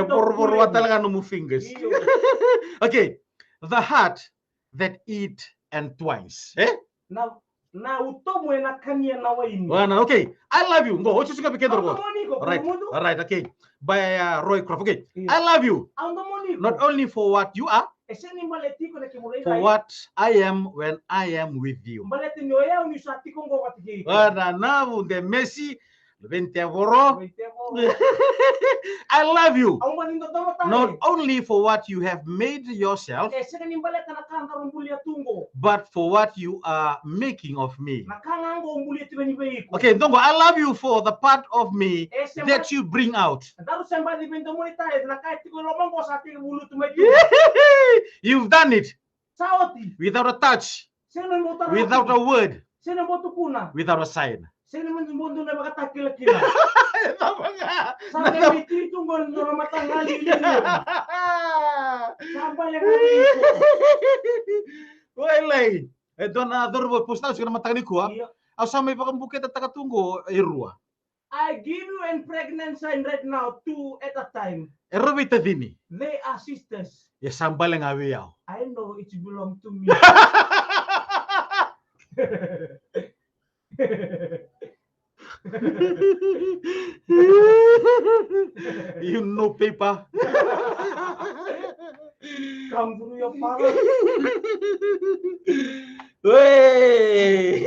Por talaga no fingers. Okay, the heart that eat and twice. Okay, I love you. Go. What you pequeno go? All right. Okay. By Roy Croft. Okay, I love you. Not only for what you are, for what I am when I am with you. Now the Messi. I love you not only for what you have made yourself, but for what you are making of me. Okay, Ndongo, I love you for the part of me that you bring out. You've done it without a touch, without a word, without a sign. Wala ito na dorbo postal siguro matangani ko. Asa may pakambukit at takatungo irua. I give you and pregnant sign right now, 2 at a time. Erobita dini. They are sisters. Ya sambal nga wiyaw. I know it belong to me. You know paper. Come through your father. Hey,